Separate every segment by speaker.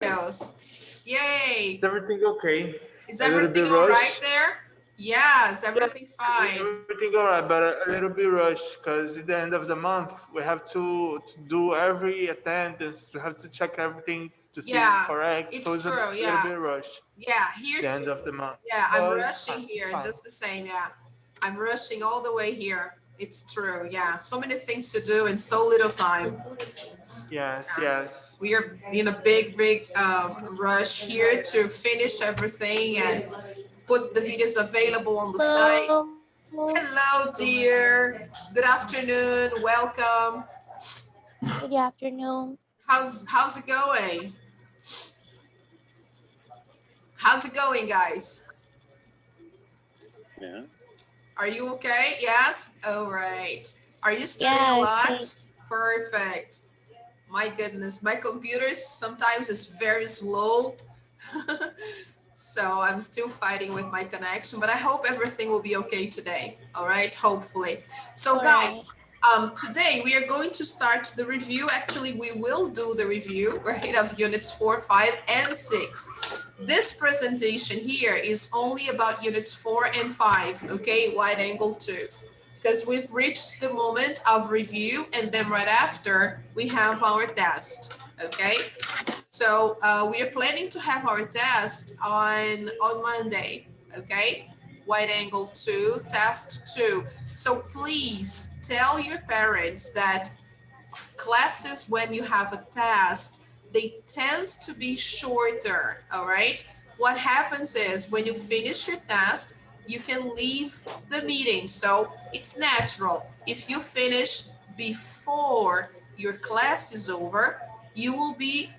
Speaker 1: Else. Yay!
Speaker 2: Is everything okay?
Speaker 1: Is
Speaker 2: A little
Speaker 1: everything
Speaker 2: bit
Speaker 1: all right
Speaker 2: rush?
Speaker 1: there? Yes,
Speaker 2: Yeah,
Speaker 1: everything fine.
Speaker 2: everything all right, but a little bit rush because at the end of the month we have to do every attendance. We have to check everything to see it's
Speaker 1: Yeah,
Speaker 2: correct. So
Speaker 1: it's
Speaker 2: it's a
Speaker 1: true.
Speaker 2: little
Speaker 1: Yeah,
Speaker 2: bit rush
Speaker 1: yeah. Here
Speaker 2: the
Speaker 1: too.
Speaker 2: end of the month.
Speaker 1: Yeah, I'm
Speaker 2: But it's
Speaker 1: rushing
Speaker 2: fine. It's
Speaker 1: here,
Speaker 2: fine.
Speaker 1: just the same. Yeah, I'm rushing all the way here. It's true. Yeah, so many things to do and so little time.
Speaker 2: Yes,
Speaker 1: Yeah.
Speaker 2: yes.
Speaker 1: We are in a big rush here to finish everything and put the videos available on the site.
Speaker 3: Hello.
Speaker 1: Hello, dear. Good afternoon. Welcome.
Speaker 3: Good afternoon.
Speaker 1: How's it going? How's it going, guys?
Speaker 4: Yeah.
Speaker 1: Are you okay? Yes? All right. Are you studying a
Speaker 3: Yeah, okay.
Speaker 1: lot? Perfect. My goodness, my computer sometimes is very slow. So I'm still fighting with my connection, but I hope everything will be okay today. All right, hopefully. So
Speaker 3: All right.
Speaker 1: guys, today we are going to start the review. Actually, we will do the review, right, of units 4, 5, and 6. This presentation here is only about units 4 and 5, okay, wide angle 2, because we've reached the moment of review, and then right after we have our test, okay? So we are planning to have our test on Monday, okay? Wide angle 2, test 2. So please tell your parents that classes when you have a test, they tend to be shorter, all right? What happens is when you finish your test, you can leave the meeting. So it's natural. If you finish before your class is over, you will be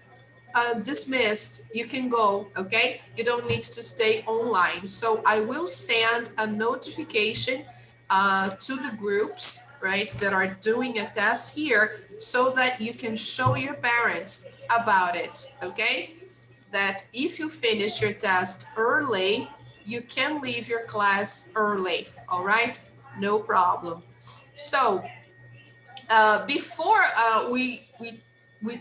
Speaker 1: dismissed. You can go, okay? You don't need to stay online. So I will send a notification to the groups, right, that are doing a test here so that you can show your parents about it, okay? That if you finish your test early, you can leave your class early, all right? No problem. So before we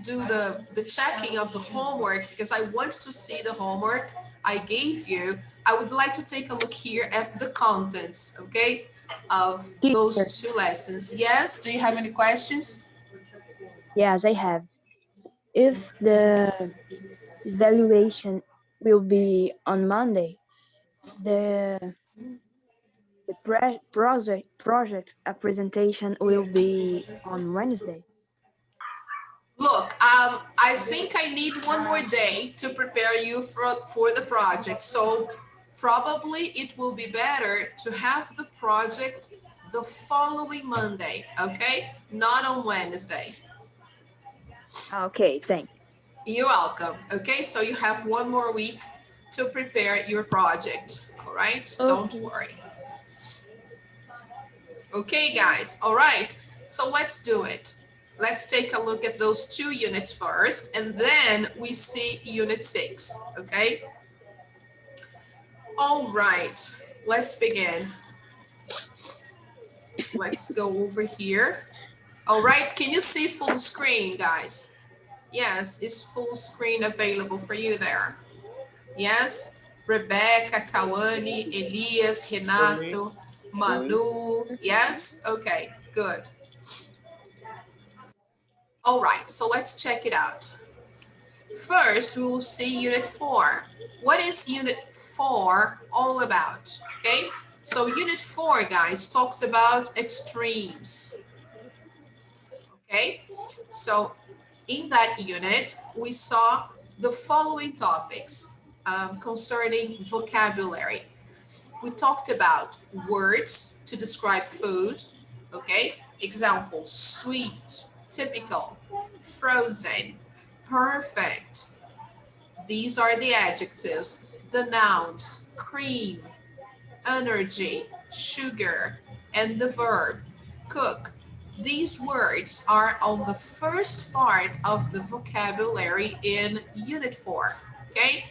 Speaker 1: do the checking of the homework, because I want to see the homework I gave you, I would like to take a look here at the contents, okay, of those
Speaker 3: Teacher.
Speaker 1: two lessons. Yes, do you have any questions?
Speaker 3: Yes, I have. If the evaluation will be on Monday, the project presentation will be on Wednesday.
Speaker 1: Look, I think I need one more day to prepare you for the project. So probably it will be better to have the project the following Monday, okay? Not on Wednesday.
Speaker 3: Okay, thanks.
Speaker 1: You're welcome. Okay, so you have one more week to prepare your project. All right, don't
Speaker 3: Okay.
Speaker 1: worry. Okay, guys. All right, so let's do it. Let's take a look at those two units first, and then we see unit 6. Okay. All right, let's begin. Let's go over here. All right, can you see full screen, guys? Yes, is full screen available for you there? Yes, Rebecca, Kawane, Elias,
Speaker 2: For me,
Speaker 1: Renato, Manu. Yes, okay, good. All right, so let's check it out. First, we will see unit 4. What is unit 4 all about? Okay, so unit 4, guys, talks about extremes. Okay, so in that unit, we saw the following topics concerning vocabulary. We talked about words to describe food, okay? Example, sweet, typical, frozen, perfect. These are the adjectives. The nouns, cream, energy, sugar, and the verb, cook. These words are on the first part of the vocabulary in Unit 4, okay?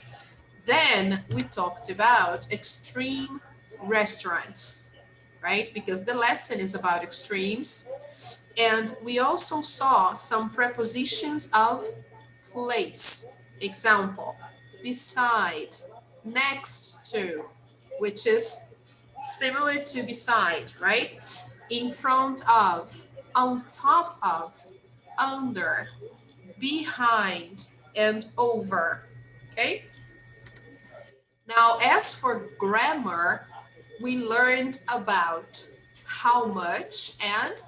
Speaker 1: Then we talked about extreme restaurants, right? Because the lesson is about extremes. And we also saw some prepositions of place. Example, beside, next to, which is similar to beside, right? In front of, on top of, under, behind, and over, okay? Now, as for grammar, we learned about how much and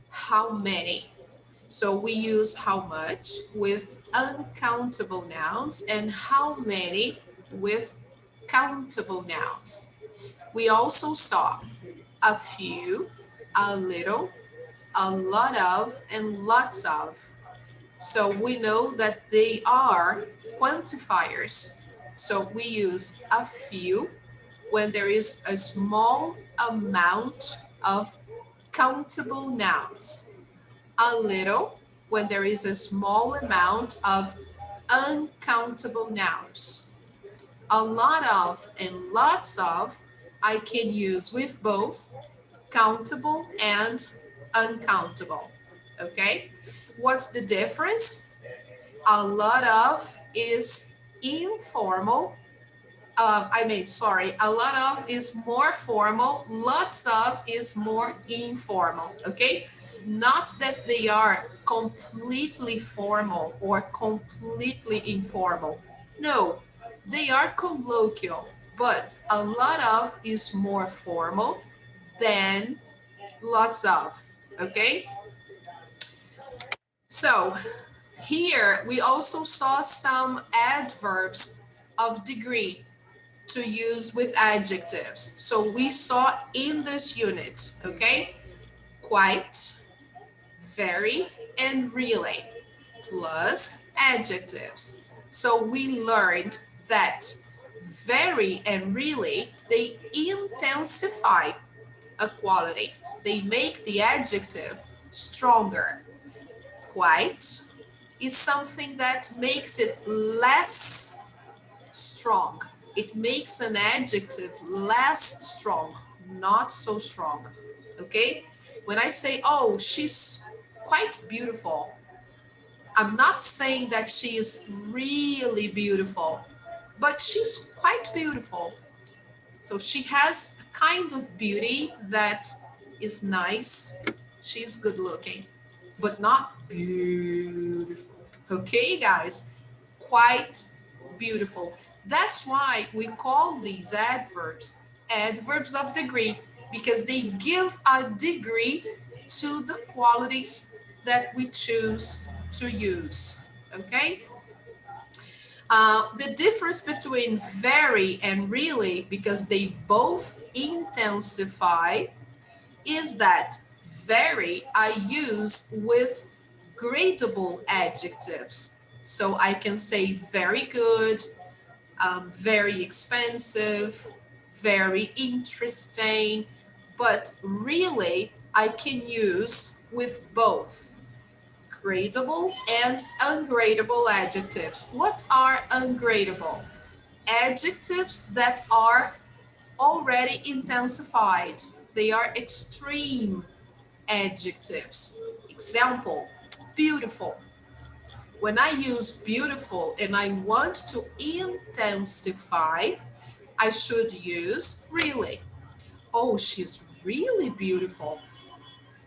Speaker 1: how many. So we use how much with uncountable nouns and how many with countable nouns. We also saw a few, a little, a lot of, and lots of. So we know that they are quantifiers. So we use a few when there is a small amount of countable nouns, a little when there is a small amount of uncountable nouns, a lot of and lots of I can use with both countable and uncountable. Okay, what's the difference? A lot of is informal. A lot of is more formal, lots of is more informal, okay? Not that they are completely formal or completely informal. No, they are colloquial, but a lot of is more formal than lots of, okay? So here we also saw some adverbs of degree to use with adjectives. So we saw in this unit, okay, quite, very, and really, plus adjectives. So we learned that very and really, they intensify a quality. They make the adjective stronger. Quite is something that makes it less strong. It makes an adjective less strong, not so strong. Okay? When I say, oh, she's quite beautiful, I'm not saying that she is really beautiful, but she's quite beautiful. So she has a kind of beauty that is nice. She's good looking, but not beautiful. Okay, guys? Quite beautiful. That's why we call these adverbs adverbs of degree, because they give a degree to the qualities that we choose to use. Okay? The difference between very and really, because they both intensify, is that very I use with gradable adjectives. So I can say very good, very expensive, very interesting, but really I can use with both gradable and ungradable adjectives. What are ungradable? Adjectives that are already intensified. They are extreme adjectives. Example, beautiful. When I use beautiful and I want to intensify, I should use really. Oh, she's really beautiful.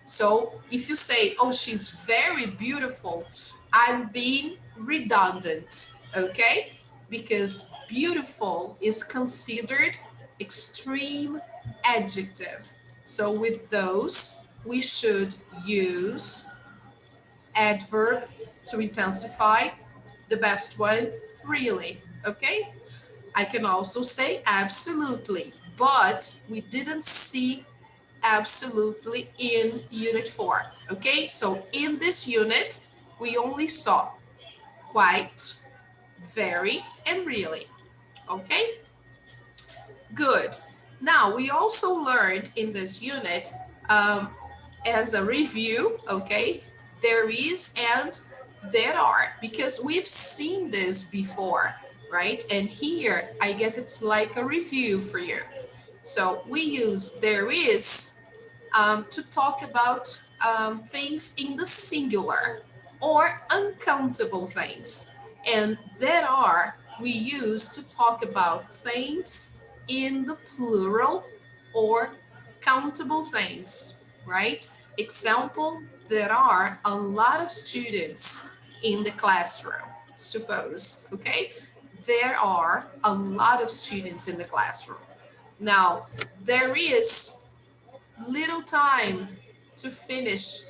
Speaker 1: So if you say, oh, she's very beautiful, I'm being redundant, okay? Because beautiful is considered extreme adjective. So with those, we should use adverb to intensify. The best one, really, okay? I can also say absolutely, but we didn't see absolutely in unit 4, okay? So in this unit, we only saw quite, very, and really, okay? Good. Now, we also learned in this unit, as a review, okay, there is and there are, because we've seen this before, right? And here, I guess it's like a review for you. So we use there is to talk about things in the singular or uncountable things. And there are we use to talk about things in the plural or countable things, right? Example, there are a lot of students in the classroom, suppose, okay? There are a lot of students in the classroom. Now, there is little time to finish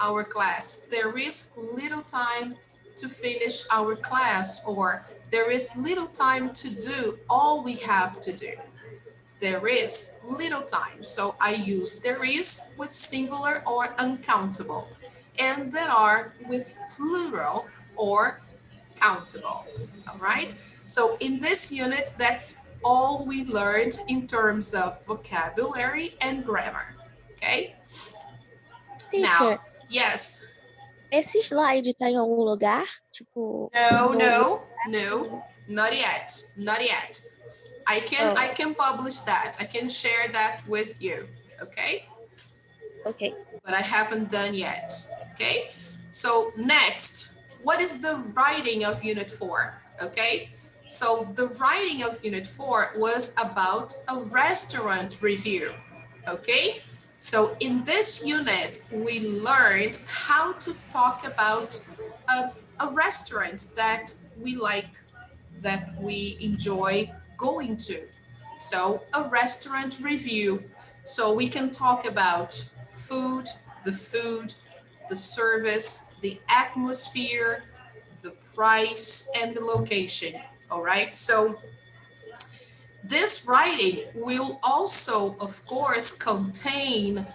Speaker 1: our class. There is little time to finish our class, or there is little time to do all we have to do. There is little time. So I use there is with singular or uncountable, and there are with plural or countable. All right. So in this unit, that's all we learned in terms of vocabulary and grammar. Okay.
Speaker 4: Teacher,
Speaker 1: Now, yes.
Speaker 4: esse slide tá em algum lugar? Tipo,
Speaker 1: No,
Speaker 4: no...
Speaker 1: no, no, not yet. Not yet. I
Speaker 4: Oh,
Speaker 1: can publish that. I can share that with you. Okay.
Speaker 4: ok.
Speaker 1: But I haven't done yet. Okay. So next, what is the writing of Unit 4? Okay. So the writing of Unit 4 was about a restaurant review. Okay. So in this unit, we learned how to talk about a restaurant that we like, that we enjoy going to. So a restaurant review. So we can talk about food, the service, the atmosphere, the price, and the location. All right. So this writing will also, of course, contain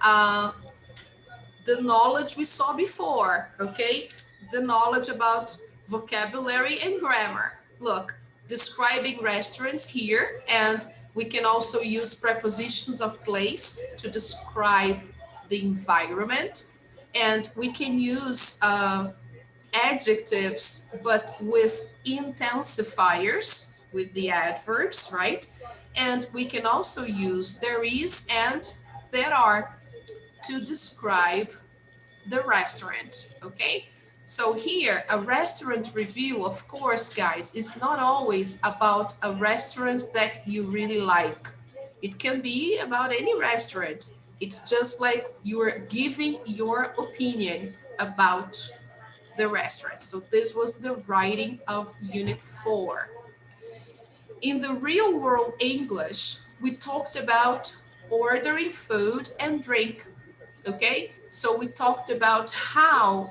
Speaker 1: uh, the knowledge we saw before, okay? The knowledge about vocabulary and grammar. Look, describing restaurants here, and we can also use prepositions of place to describe the environment. And we can use adjectives, but with intensifiers, with the adverbs, right? And we can also use there is and there are to describe the restaurant, okay? So here, a restaurant review, of course, guys, is not always about a restaurant that you really like. It can be about any restaurant. It's just like you are giving your opinion about the restaurant. So this was the writing of Unit 4. In the real world English, we talked about ordering food and drink. Okay, so we talked about how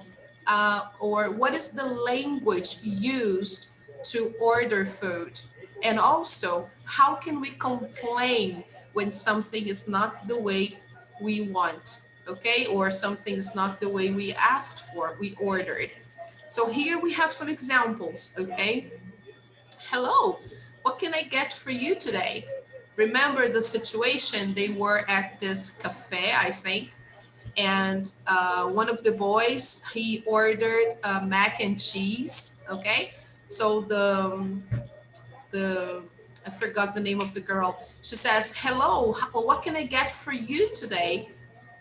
Speaker 1: or what is the language used to order food, and also how can we complain when something is not the way we want, okay, or something is not the way we asked for, we ordered. So here we have some examples, okay? Hello, what can I get for you today? Remember the situation, they were at this cafe, I think, and one of the boys, he ordered mac and cheese, okay? So the I forgot the name of the girl. She says, hello, what can I get for you today?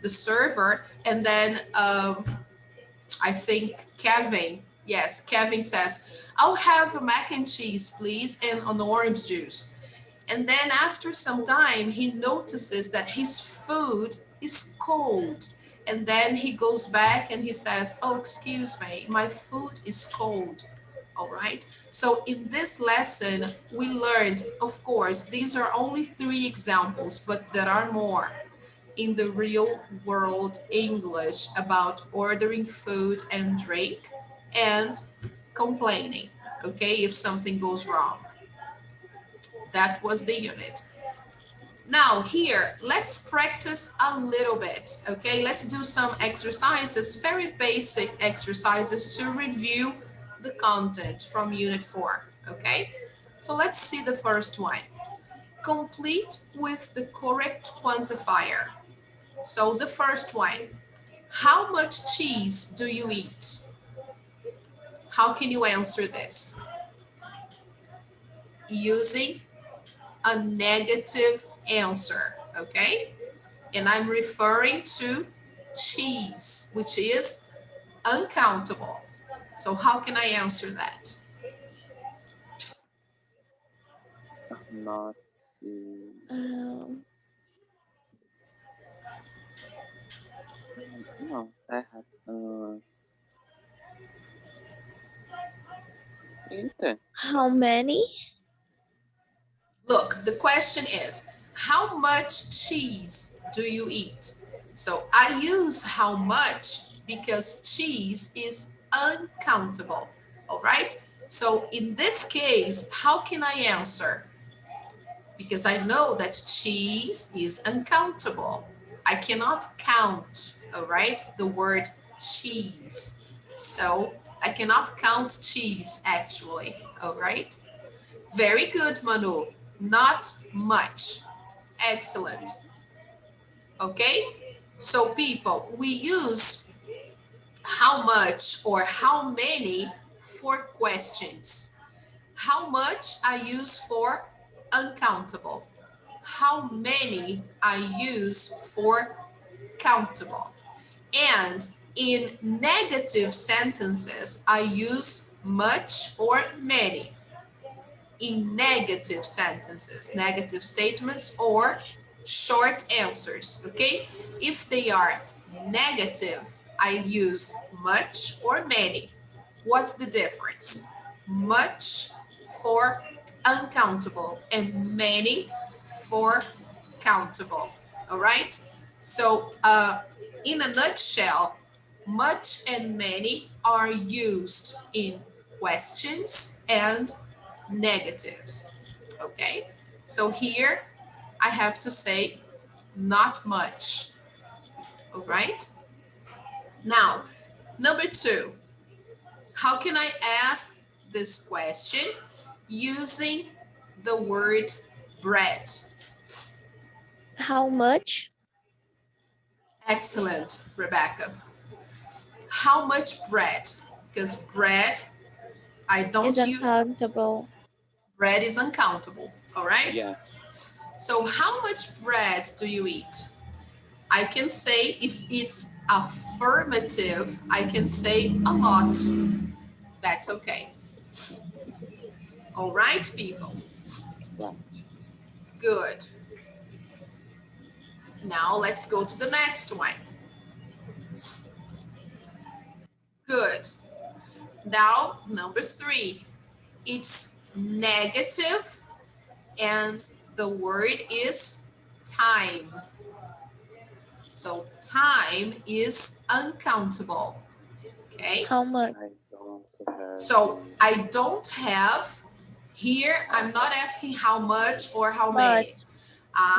Speaker 1: The server. And then I think Kevin, yes, Kevin says, I'll have a mac and cheese, please, and an orange juice. And then after some time, he notices that his food is cold. And then he goes back and he says, oh, excuse me, my food is cold. All right. So in this lesson, we learned, of course, these are only 3 examples, but there are more in the real world English about ordering food and drink and complaining, okay, if something goes wrong. That was the unit. Now here, let's practice a little bit, okay? Let's do some exercises, very basic exercises to review the content from Unit 4, okay? So let's see the first one. Complete with the correct quantifier. So the first one, how much cheese do you eat? How can you answer this? Using a negative answer, okay? And I'm referring to cheese, which is uncountable. So how can I answer that?
Speaker 5: Not.
Speaker 4: Um,
Speaker 5: Não, tá errado. Eita.
Speaker 4: how many?
Speaker 1: Look, the question is, how much cheese do you eat? So I use how much because cheese is uncountable, all right? So in this case, how can I answer? Because I know that cheese is uncountable. I cannot count, all right, the word cheese. So I cannot count cheese actually, all right? Very good, Manu. Not much. Excellent. Okay? So people, we use how much or how many for questions. How much I use for uncountable. How many I use for countable. And in negative sentences, I use much or many. In negative sentences, negative statements, or short answers, okay? If they are negative, I use much or many. What's the difference? Much for uncountable and many for countable, all right? So in a nutshell, much and many are used in questions and negatives, okay? So here I have to say not much, all right? Now, number 2, how can I ask this question using the word bread?
Speaker 4: How much
Speaker 1: Excellent, Rebecca. How much bread? Because bread, I don't
Speaker 4: is
Speaker 1: use,
Speaker 4: uncountable?
Speaker 1: bread is uncountable, all right?
Speaker 5: Yeah.
Speaker 1: So how much bread do you eat? I can say, if it's affirmative, I can say a lot. That's okay. All right, people.
Speaker 5: Right.
Speaker 1: Good. Now let's go to the next one. Good. Now, number 3. It's negative and the word is time. So time is uncountable. Okay.
Speaker 4: How much?
Speaker 5: I don't have.
Speaker 1: So I don't have here, I'm not asking how much or how many.
Speaker 4: Much.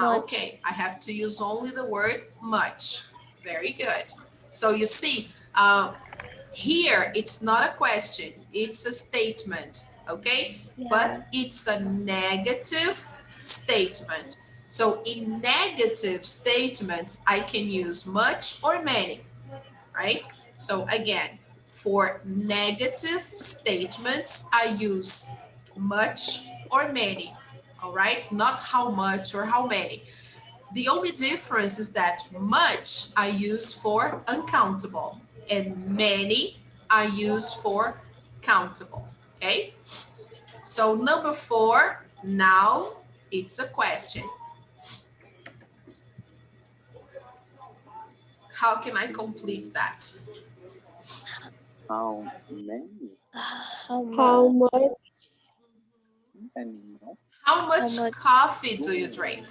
Speaker 4: Much.
Speaker 1: Okay, I have to use only the word much. Very good. So you see, here it's not a question, it's a statement, okay?
Speaker 4: Yeah.
Speaker 1: But it's a negative statement. So in negative statements, I can use much or many, right? So again, for negative statements, I use much or many, all right? Not how much or how many. The only difference is that much I use for uncountable and many I use for countable, okay? So number 4, now it's a question. How can I complete that?
Speaker 5: How many?
Speaker 4: How
Speaker 6: How
Speaker 4: much?
Speaker 6: much?
Speaker 5: And no.
Speaker 1: How much
Speaker 4: much?
Speaker 1: coffee do you drink?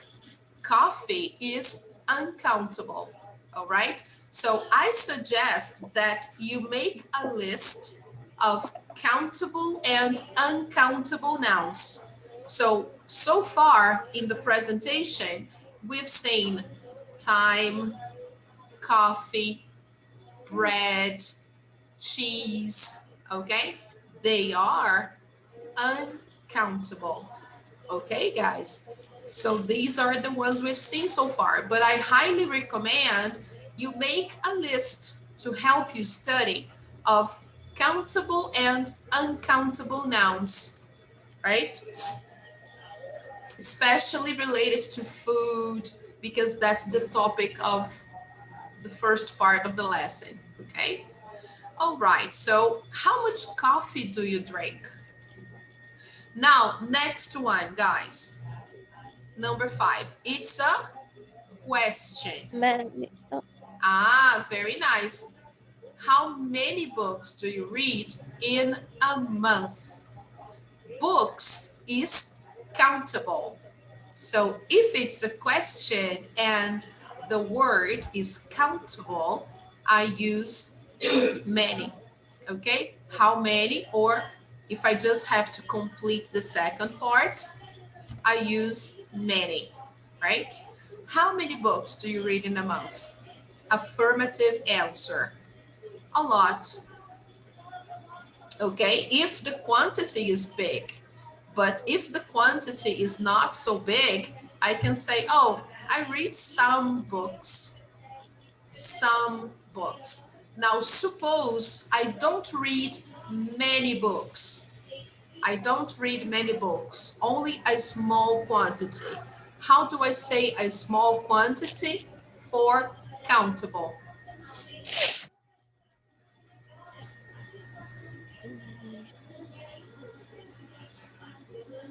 Speaker 1: Coffee is uncountable, all right? So I suggest that you make a list of countable and uncountable nouns. So far in the presentation, we've seen time, coffee, bread, cheese, okay? They are uncountable, okay, guys? So these are the ones we've seen so far, but I highly recommend you make a list to help you study of countable and uncountable nouns, right? Especially related to food, because that's the topic of the first part of the lesson, okay? All right, so how much coffee do you drink? Now, next one, guys. Number 5, it's a question.
Speaker 4: Many. Oh,
Speaker 1: Ah, very nice. How many books do you read in a month? Books is countable. So if it's a question and the word is countable, I use many. Okay? How many? Or if I just have to complete the second part, I use many, right? How many books do you read in a month? Affirmative answer. A lot. Okay? If the quantity is big, but if the quantity is not so big, I can say, oh, I read some books. Some books. Now, suppose I don't read many books. I don't read many books, only a small quantity. How do I say a small quantity? For countable.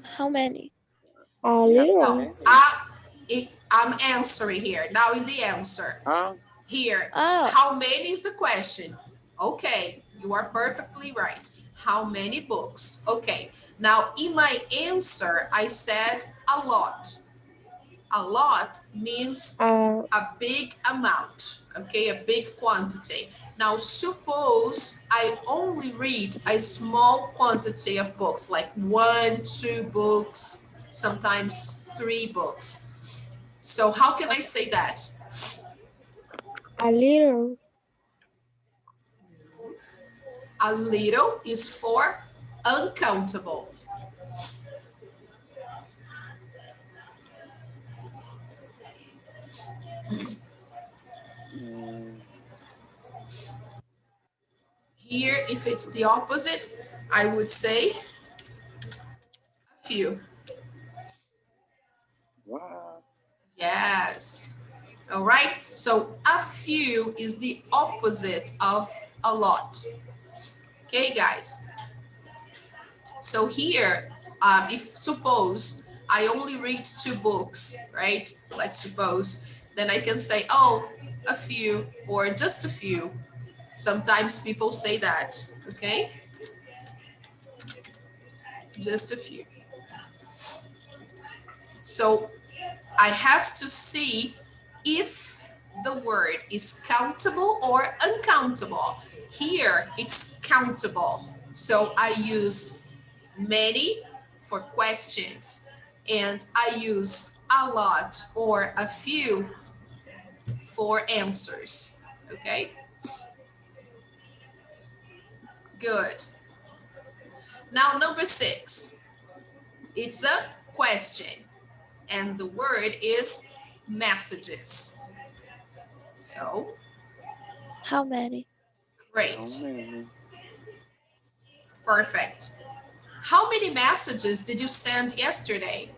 Speaker 4: how many?
Speaker 3: A
Speaker 5: Yeah,
Speaker 3: little.
Speaker 1: No,
Speaker 5: many.
Speaker 1: I'm answering here. Now in the answer.
Speaker 5: Ah,
Speaker 1: Here,
Speaker 4: Oh,
Speaker 1: how many is the question? Okay, you are perfectly right. How many books? Okay, now in my answer, I said a lot. A lot means
Speaker 3: Uh,
Speaker 1: a big amount, okay, a big quantity. Now, suppose I only read a small quantity of books, like 1, 2 books, sometimes 3 books. So how can I say that?
Speaker 3: a little.
Speaker 1: A little is for uncountable.
Speaker 5: mm,
Speaker 1: Here, if it's the opposite, I would say a few.
Speaker 5: what?
Speaker 1: Yes. All right. So a few is the opposite of a lot. Okay, guys. So here, if suppose I only read 2 books, right? Let's suppose, then I can say, oh, a few or just a few. Sometimes people say that, okay? Just a few. So I have to see if the word is countable or uncountable. Here, it's countable. So I use many for questions, and I use a lot or a few for answers. Okay, good. Now, number 6, it's a question, and the word is messages. So,
Speaker 4: how many?
Speaker 5: How
Speaker 1: great,
Speaker 5: many?
Speaker 1: perfect. How many messages did you send yesterday?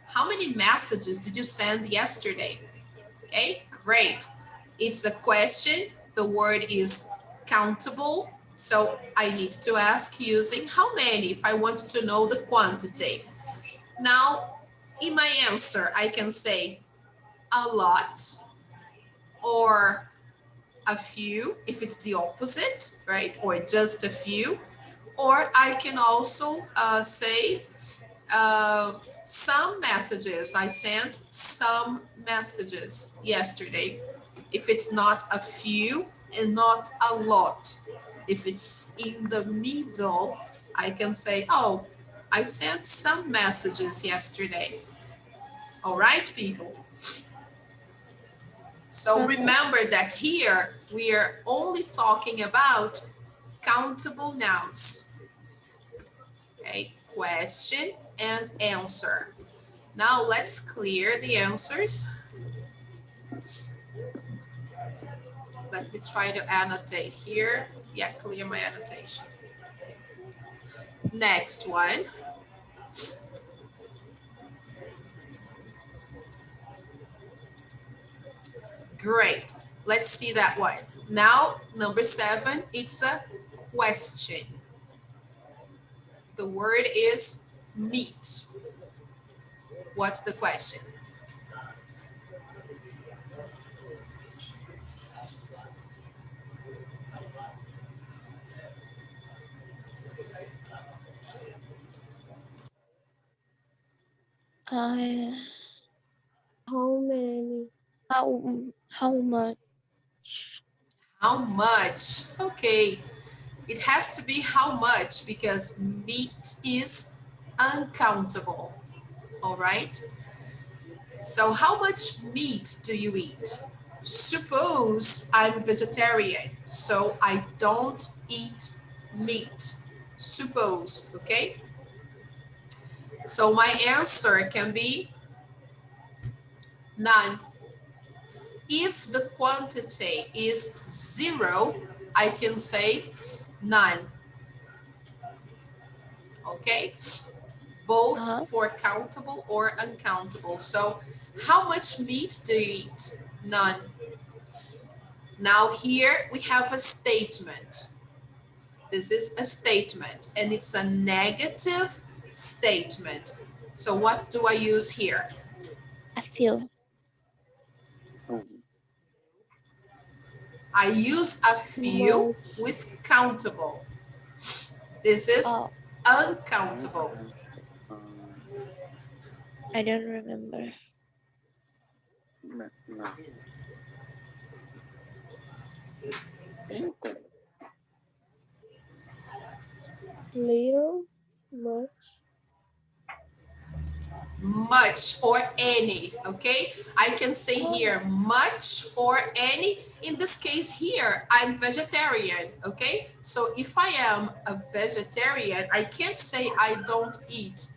Speaker 1: How many messages did you send yesterday? Okay, great. It's a question. The word is countable. So I need to ask using how many if I want to know the quantity. Now, in my answer, I can say a lot or a few if it's the opposite, right? Or just a few. Or I can also say some messages. I sent some messages yesterday. If it's not a few and not a lot. If it's in the middle, I can say, oh, I sent some messages yesterday. All right, people. So
Speaker 4: Okay.
Speaker 1: remember that here we are only talking about countable nouns. Okay, question and answer. Now let's clear the answers. Let me try to annotate here. Yeah, clear my annotation. Next one. Great. Let's see that one. Now, number 7, it's a question. The word is meet. What's the question?
Speaker 4: Uh,
Speaker 3: How many?
Speaker 4: how much?
Speaker 1: How much? Okay, it has to be how much because meat is uncountable. All right. So how much meat do you eat? Suppose I'm vegetarian, so I don't eat meat. Suppose, okay? So my answer can be none. If the quantity is 0, I can say none, okay? Both
Speaker 4: Uh-huh.
Speaker 1: for countable or uncountable. So how much meat do you eat? None. Now here we have a statement. This is a statement and it's a negative statement. So what do I use here?
Speaker 4: I feel.
Speaker 5: Oh,
Speaker 1: I use a few
Speaker 3: Much.
Speaker 1: with countable. This is
Speaker 4: Oh,
Speaker 1: uncountable.
Speaker 5: um,
Speaker 4: I don't remember.
Speaker 5: no. Eita.
Speaker 3: Little. Much.
Speaker 1: Much or any, okay? I can say here much or any. In this case here, I'm vegetarian, okay? So if I am a vegetarian, I can't say I don't eat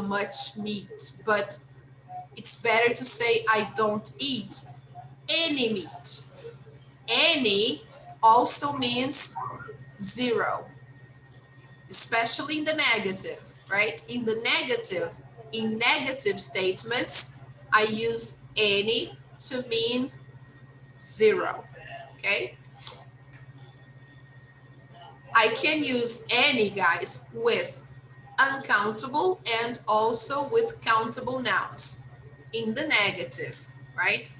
Speaker 1: much meat, but it's better to say I don't eat any meat. Any also means 0, especially in the negative, right? In negative statements, I use any to mean 0, okay? I can use any, guys, with uncountable and also with countable nouns in the negative, right?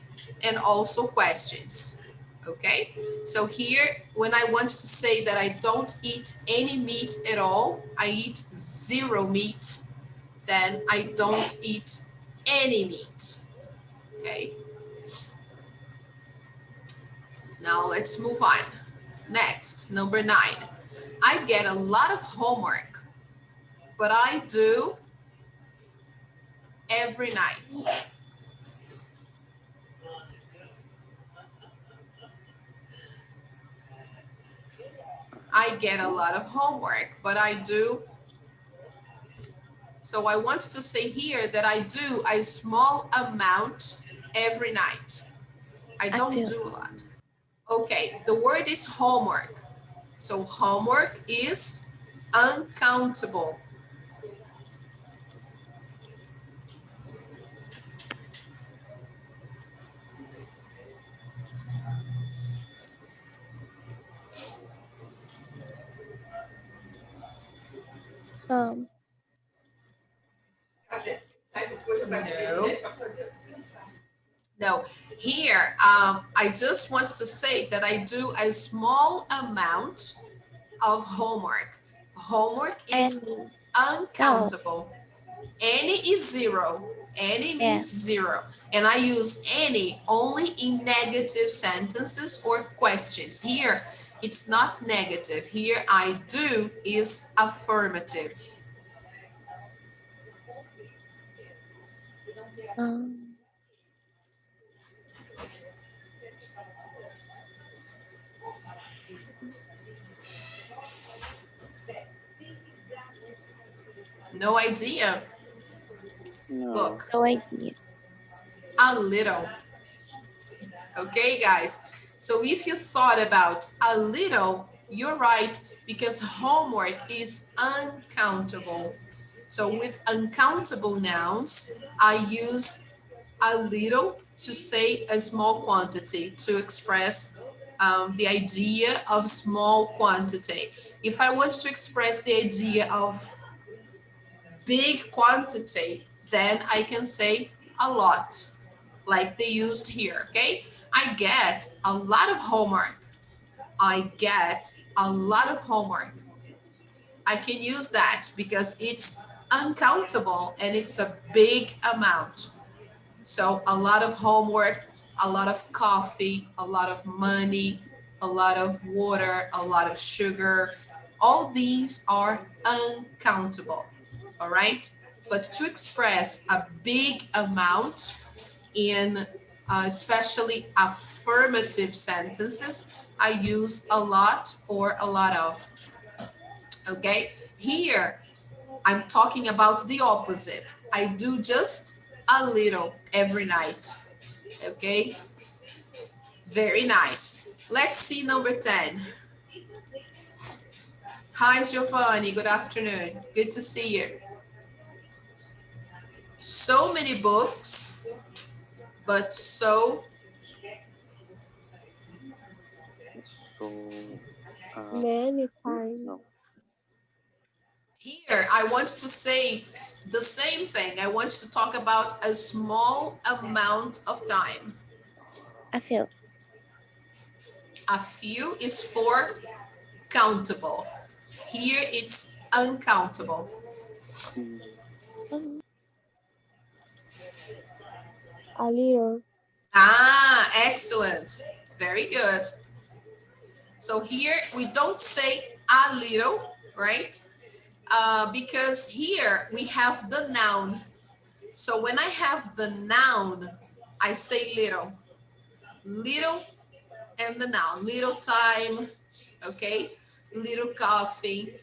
Speaker 1: And also questions, okay? So here, when I want to say that I don't eat any meat at all, I eat 0 meat, then I don't eat any meat, okay? Now let's move on. Next, number 9. I get a lot of homework, but I do every night. I get a lot of homework, but I do. So I want to say here that I do a small amount every night. I
Speaker 4: I
Speaker 1: don't
Speaker 4: feel.
Speaker 1: do a lot. Okay, the word is homework. So homework is uncountable.
Speaker 4: Some.
Speaker 1: No. No, here, I just want to say that I do a small amount of homework. Homework is
Speaker 4: Any. No.
Speaker 1: uncountable. Any is 0. Any
Speaker 4: Yeah.
Speaker 1: means 0. And I use any only in negative sentences or questions. Here, it's not negative. Here, I do is affirmative.
Speaker 4: Um.
Speaker 1: No idea.
Speaker 5: No.
Speaker 1: Look,
Speaker 4: No idea.
Speaker 1: a little. Okay, guys. So if you thought about a little, you're right, because homework is uncountable. So with uncountable nouns, I use a little to say a small quantity to express the idea of small quantity. If I want to express the idea of big quantity, then I can say a lot, like they used here, okay? I get a lot of homework. I get a lot of homework. I can use that because it's uncountable and it's a big amount. So a lot of homework, a lot of coffee, a lot of money, a lot of water, a lot of sugar. All these are uncountable, all right? But to express a big amount in especially affirmative sentences, I use a lot or a lot of, okay? Here, I'm talking about the opposite. I do just a little every night. Okay, very nice. Let's see number 10. Hi, Giovanni. Good afternoon. Good to see you. So many books, but so
Speaker 5: So,
Speaker 3: Many times.
Speaker 5: no.
Speaker 1: here I want to say the same thing. I want to talk about a small amount of time.
Speaker 4: I feel.
Speaker 1: A few is for countable. Here it's uncountable.
Speaker 5: Mm,
Speaker 4: Mm,
Speaker 3: A little.
Speaker 1: Ah, excellent. Very good. So here we don't say a little, right? Because here we have the noun. So when I have the noun, I say little. Little and the noun. Little time, okay? Little coffee,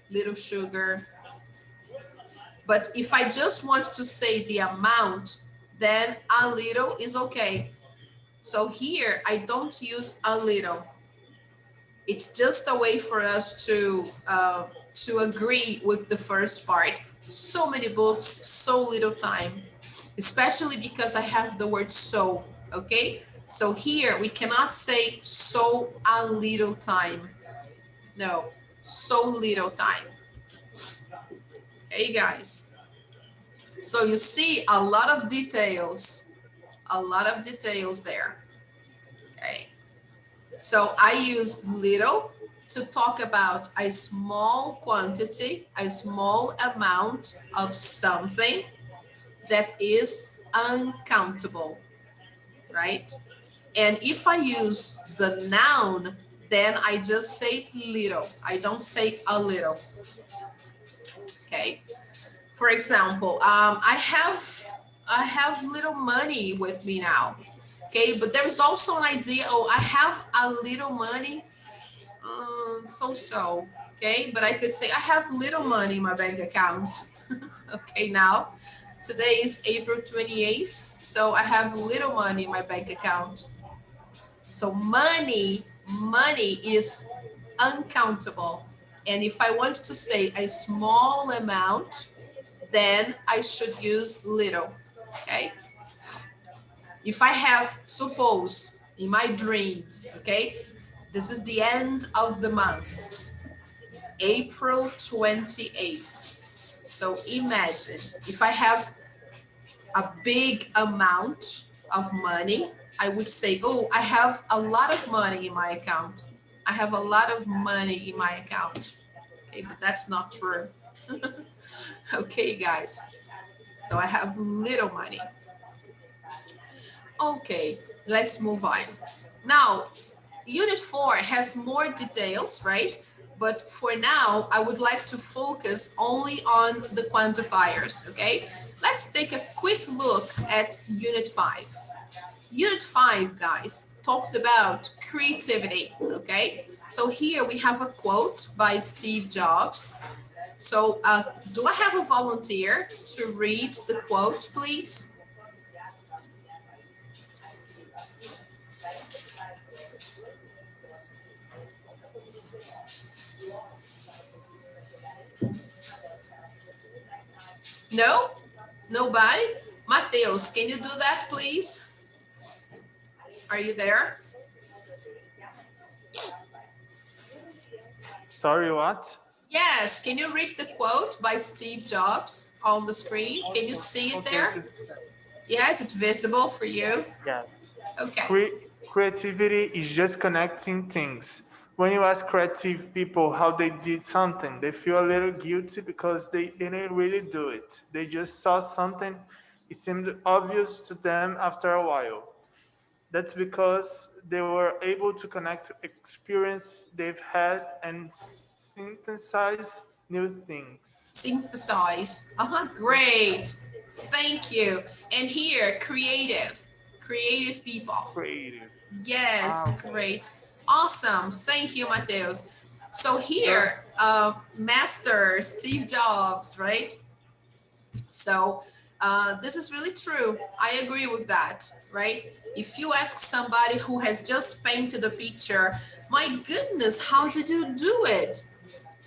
Speaker 1: little sugar. But if I just want to say the amount, then a little is okay. So here I don't use a little. It's just a way for us to agree with the first part. So many books, so little time, especially because I have the word so, okay? So here we cannot say so a little time. No, so little time. Hey guys. So you see a lot of details there. Okay. So I use little to talk about a small quantity, a small amount of something that is uncountable, right? And if I use the noun, then I just say little. I don't say a little. Okay. For example, I have little money with me now. Okay, but there's also an idea. Oh, I have a little money. So. Okay, but I could say I have little money in my bank account. Okay, now today is April 28th, so I have little money in my bank account. So money is uncountable. And if I want to say a small amount, then I should use little. Okay. If I have, suppose in my dreams, okay, this is the end of the month, April 28th. So imagine if I have a big amount of money, I would say, oh, I have a lot of money in my account. I have a lot of money in my account. Okay, but that's not true. Okay, guys. So I have little money. Okay, let's move on. Now, Unit 4 has more details, right? But for now, I would like to focus only on the quantifiers, okay? Let's take a quick look at Unit 5. Unit 5, guys, talks about creativity, okay? So here we have a quote by Steve Jobs. So do I have a volunteer to read the quote, please? No? Nobody? Mateus, can you do that, please? Are you there?
Speaker 2: Sorry, what?
Speaker 1: Yes, can you read the quote by Steve Jobs on the screen? Can you see it
Speaker 2: Okay,
Speaker 1: there?
Speaker 2: just a second.
Speaker 1: Yes, it's visible for you.
Speaker 2: Yes.
Speaker 1: Okay.
Speaker 2: Creativity is just connecting things. When you ask creative people how they did something, they feel a little guilty because they didn't really do it. They just saw something, it seemed obvious to them after a while. That's because they were able to connect experience they've had and synthesize new things.
Speaker 1: Synthesize. Great. Thank you. And here, creative people.
Speaker 2: Creative.
Speaker 1: Yes,
Speaker 2: Okay.
Speaker 1: great. Awesome. Thank you, Mateus. So
Speaker 2: Sure.
Speaker 1: here, Master Steve Jobs, right? So this is really true. I agree with that, right? If you ask somebody who has just painted a picture, my goodness, how did you do it?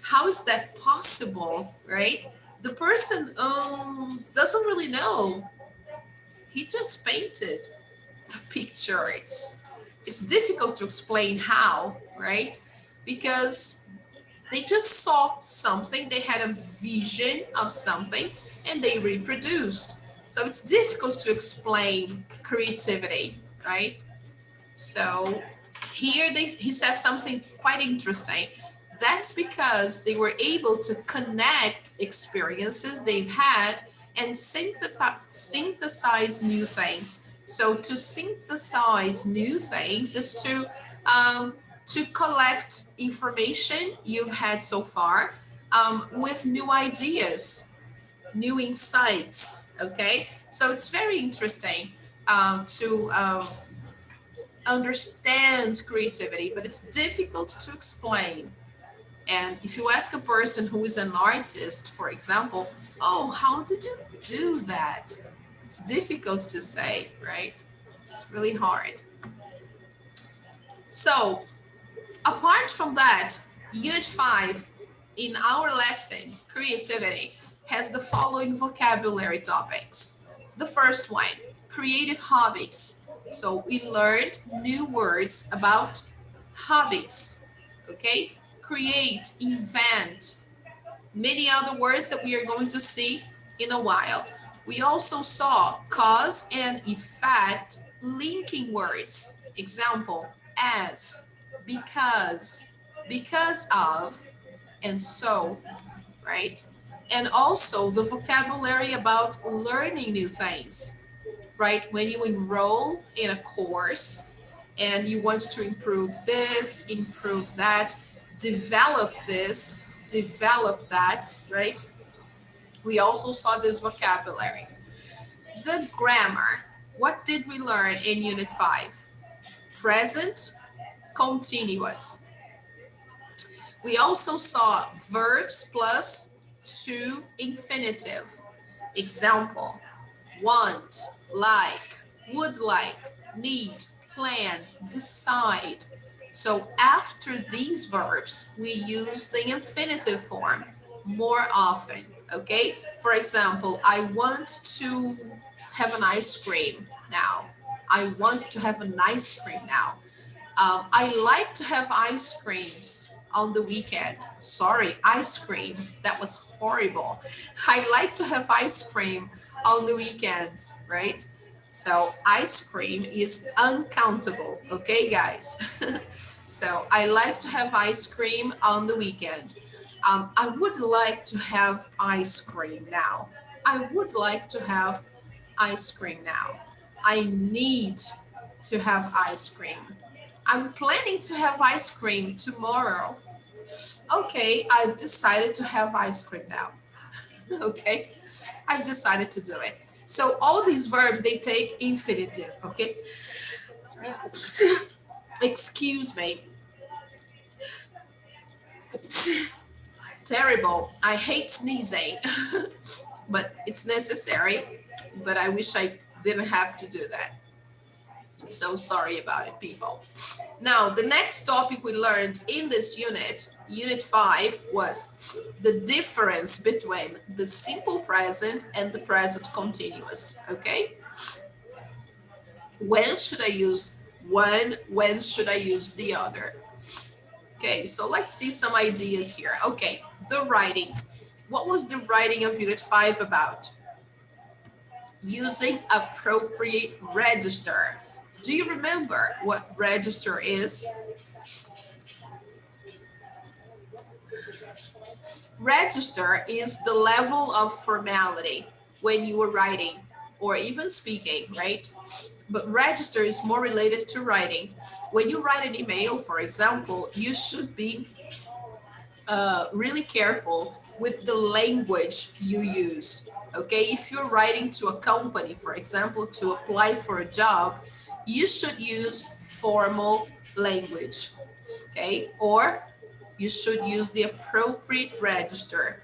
Speaker 1: How is that possible, right? The person doesn't really know. He just painted the picture. It's difficult to explain how, right? Because they just saw something, they had a vision of something, and they reproduced. So it's difficult to explain creativity, right? So here he says something quite interesting. That's because they were able to connect experiences they've had and synthesize new things. So to synthesize new things is to collect information you've had so far with new ideas, new insights. Okay, so it's very interesting to understand creativity, but it's difficult to explain. And if you ask a person who is an artist, for example, oh, how did you do that? It's difficult to say, right? It's really hard. So, apart from that, Unit 5 in our lesson, creativity, has the following vocabulary topics. The first one, creative hobbies. So we learned new words about hobbies, okay? Create, invent, many other words that we are going to see in a while. We also saw cause and effect linking words. Example, as, because of, and so, right? And also the vocabulary about learning new things, right? When you enroll in a course and you want to improve this, improve that, develop this, develop that, right? We also saw this vocabulary. The grammar. What did we learn in Unit 5? Present continuous. We also saw verbs plus to infinitive. Example, want, like, would like, need, plan, decide. So after these verbs, we use the infinitive form more often, okay? For example, I want to have an ice cream now. I want to have an ice cream now. I like to have ice creams on the weekend. Sorry, ice cream. That was horrible. I like to have ice cream on the weekends, right? So ice cream is uncountable, okay, guys? So I like to have ice cream on the weekend. I would like to have ice cream now. I would like to have ice cream now. I need to have ice cream. I'm planning to have ice cream tomorrow. Okay, I've decided to have ice cream now. Okay, I've decided to do it. So all these verbs, they take infinitive, okay? Excuse me. Terrible. I hate sneezing, but it's necessary. But I wish I didn't have to do that. So sorry about it, people. Now, the next topic we learned in this unit, Unit 5, was the difference between the simple present and the present continuous, okay? When should I use one? When should I use the other? Okay, so let's see some ideas here. Okay, the writing. What was the writing of Unit 5 about? Using appropriate register. Do you remember what register is? Register is the level of formality when you are writing or even speaking, right? But register is more related to writing. When you write an email, for example, you should be really careful with the language you use. Okay, if you're writing to a company, for example, to apply for a job, you should use formal language. Okay, or you should use the appropriate register.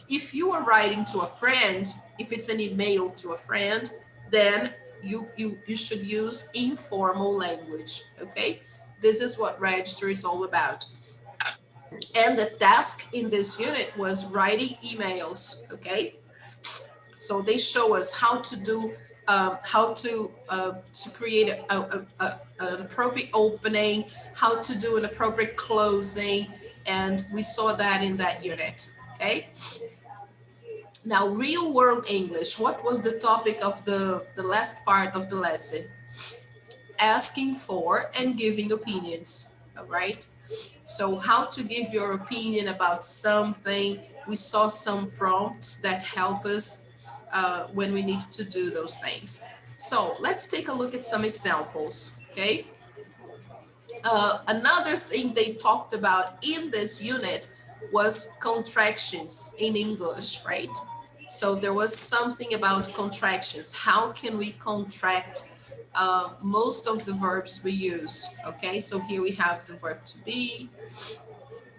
Speaker 1: If you are writing to a friend, if it's an email to a friend, then you should use informal language. Okay, this is what register is all about. And the task in this unit was writing emails. Okay, so they show us how to do how to create an appropriate opening, how to do an appropriate closing, and we saw that in that unit. Okay, now real world English. What was the topic of the last part of the lesson? Asking for and giving opinions. All right, so how to give your opinion about something. We saw some prompts that help us when we need to do those things. So let's take a look at some examples, okay? Another thing they talked about in this unit was contractions in English, right? So there was something about contractions. How can we contract most of the verbs we use? Okay, so here we have the verb to be,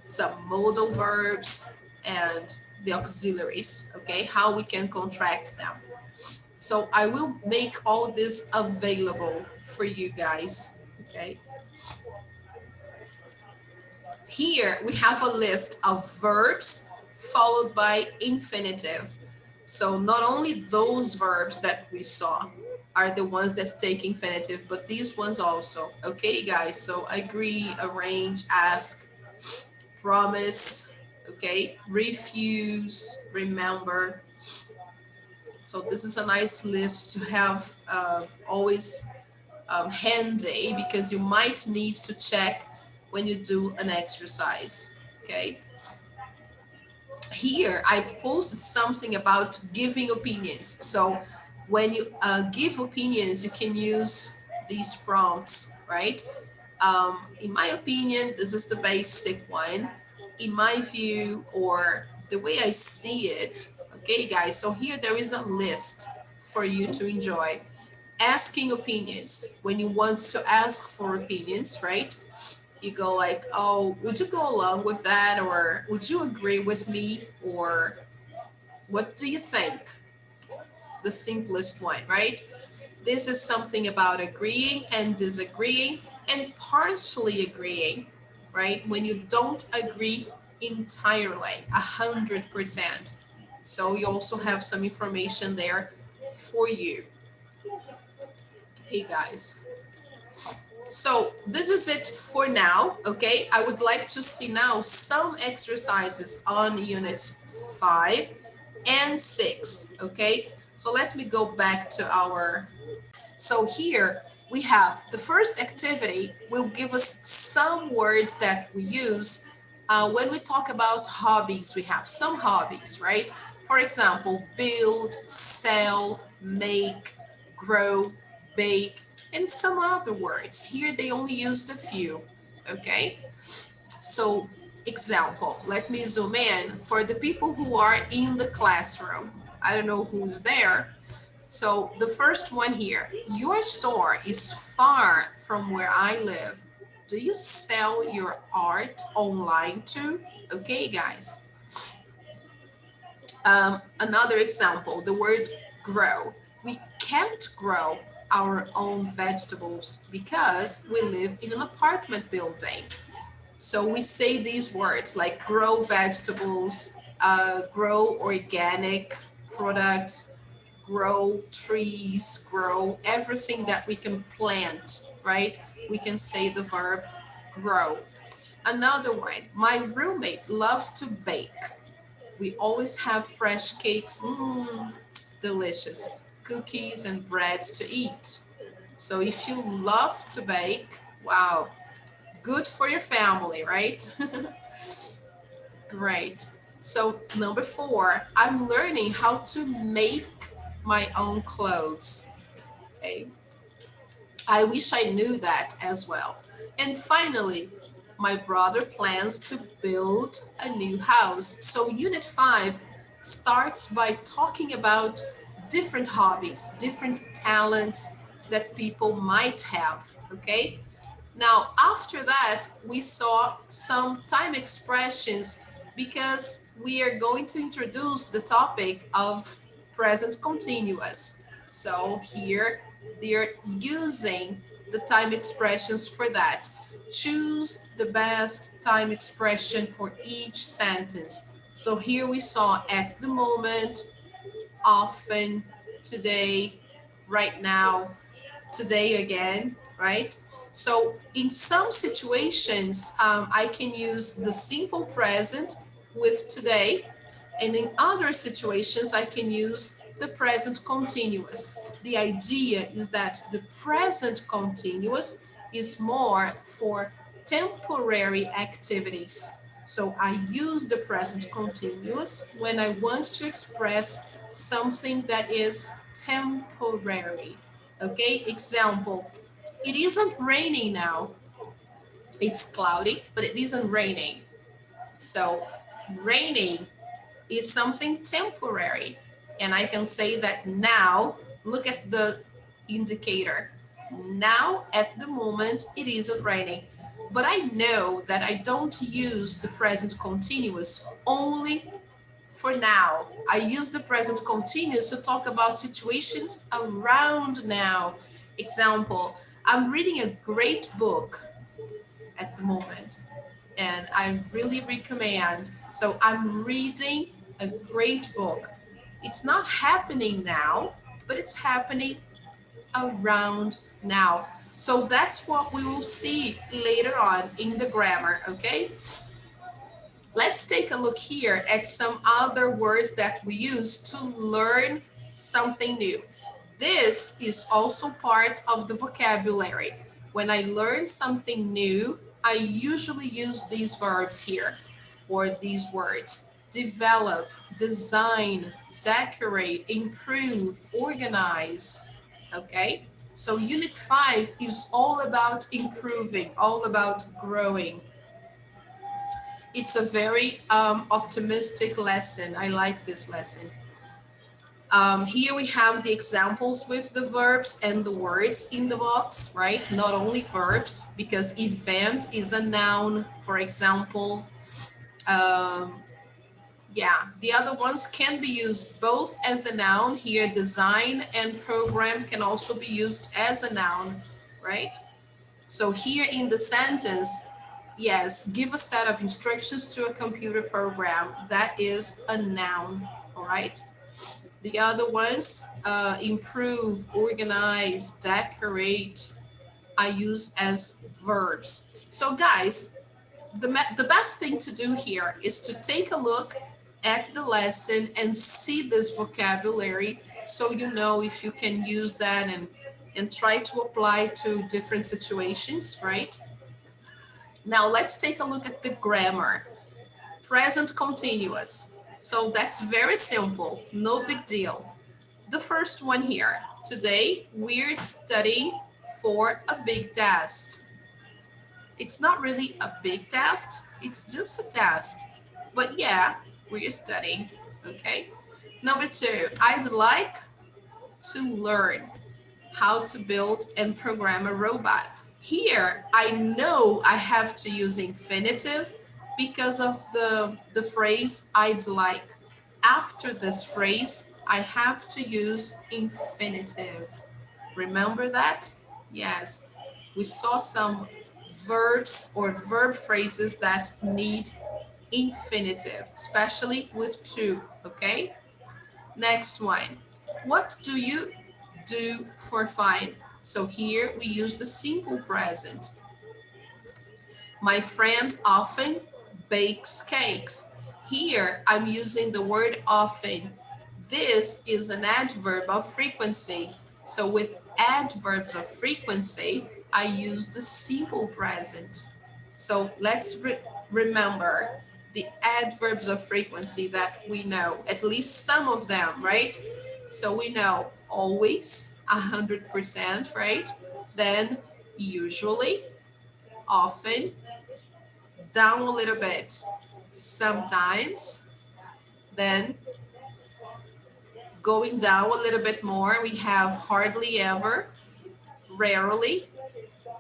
Speaker 1: some modal verbs, and the auxiliaries, okay? How we can contract them. So I will make all this available for you guys, okay? Here we have a list of verbs followed by infinitive. So not only those verbs that we saw are the ones that take infinitive, but these ones also. Okay, guys, so agree, arrange, ask, promise, okay, refuse, remember. So this is a nice list to have always handy, because you might need to check when you do an exercise, okay? Here I posted something about giving opinions. So when you give opinions, you can use these prompts, right? In my opinion, this is the basic one. In my view, or the way I see it, okay, guys? So here there is a list for you to enjoy. Asking opinions. When you want to ask for opinions, right? You go like, oh, would you go along with that? Or would you agree with me? Or what do you think? The simplest one, right? This is something about agreeing and disagreeing and partially agreeing, right? When you don't agree entirely, 100%. So you also have some information there for you. Hey guys. So this is it for now, okay? I would like to see now some exercises on units 5 and 6, okay? So let me go back to our, so here we have the first activity will give us some words that we use when we talk about hobbies. We have some hobbies, right? For example, build, sell, make, grow, bake, and some other words. Here they only used a few, okay? So example, let me zoom in for the people who are in the classroom. I don't know who's there. So the first one here, your store is far from where I live. Do you sell your art online too? Okay, guys. Another example, the word grow. We can't grow our own vegetables because we live in an apartment building. So we say these words like grow vegetables, grow organic products, grow trees, grow everything that we can plant, right? We can say the verb grow. Another one, my roommate loves to bake. We always have fresh cakes, delicious, cookies and breads to eat. So if you love to bake, wow, good for your family, right? Great. So number 4, I'm learning how to make my own clothes. Okay. I wish I knew that as well. And finally, my brother plans to build a new house. So unit 5 starts by talking about different hobbies, different talents that people might have, okay? Now, after that, we saw some time expressions because we are going to introduce the topic of present continuous. So here they're using the time expressions for that. Choose the best time expression for each sentence. So here we saw at the moment, often, today, right now, today again, right? So in some situations, I can use the simple present with today, and in other situations, I can use the present continuous. The idea is that the present continuous is more for temporary activities. So I use the present continuous when I want to express something that is temporary. Okay, example, it isn't raining now. It's cloudy, but it isn't raining. So raining is something temporary. And I can say that now, look at the indicator. Now, at the moment, it isn't raining. But I know that I don't use the present continuous only for now. I use the present continuous to talk about situations around now. Example, I'm reading a great book at the moment, and I really recommend. So I'm reading a great book. It's not happening now, but it's happening around now. So that's what we will see later on in the grammar, okay? Let's take a look here at some other words that we use to learn something new. This is also part of the vocabulary. When I learn something new, I usually use these verbs here, or these words: develop, design, decorate, improve, organize. Okay? So unit 5 is all about improving, all about growing. It's a very optimistic lesson. I like this lesson. Here we have the examples with the verbs and the words in the box, right? Not only verbs, because event is a noun, for example. Um, yeah, the other ones can be used both as a noun. Here, design and program can also be used as a noun, right? So here in the sentence, yes, give a set of instructions to a computer program. That is a noun, all right? The other ones, improve, organize, decorate, I use as verbs. So guys, the best thing to do here is to take a look at the lesson and see this vocabulary so you know if you can use that and try to apply to different situations, right? Now let's take a look at the grammar. Present continuous. So that's very simple, no big deal. The first one here. Today we're studying for a big test. It's not really a big test, it's just a test. But yeah, we're studying, okay? Number 2, I'd like to learn how to build and program a robot. Here, I know I have to use infinitive because of the phrase I'd like. After this phrase, I have to use infinitive. Remember that? Yes. We saw some verbs or verb phrases that need infinitive, especially with to, okay? Next one. What do you do for fun? So here we use the simple present. My friend often bakes cakes. Here, I'm using the word often. This is an adverb of frequency. So with adverbs of frequency, I use the simple present. So let's remember the adverbs of frequency that we know, at least some of them, right? So we know always, 100%, right? Then usually, often, down a little bit, sometimes, then going down a little bit more, we have hardly ever, rarely.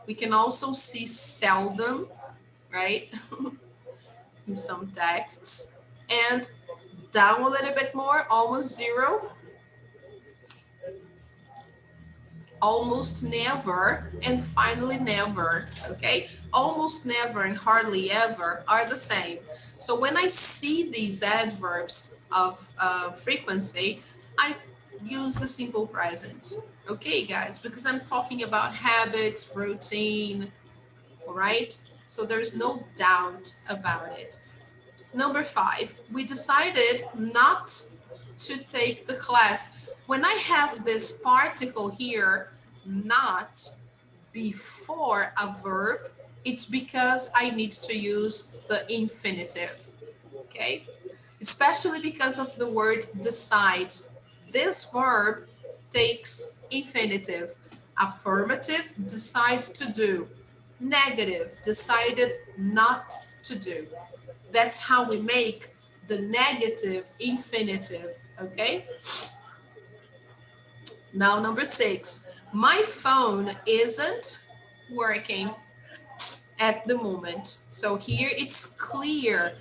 Speaker 1: We can also see seldom, right? In some texts. And down a little bit more, almost zero, almost never, and finally never, okay? Almost never and hardly ever are the same. So when I see these adverbs of frequency, I use the simple present, okay, guys? Because I'm talking about habits, routine, all right? So there's no doubt about it. Number 5, we decided not to take the class. When I have this particle here, not before a verb, it's because I need to use the infinitive, okay? Especially because of the word decide. This verb takes infinitive. Affirmative, decide to do. Negative, decided not to do. That's how we make the negative infinitive, okay? Now, number 6, my phone isn't working at the moment. So here it's clear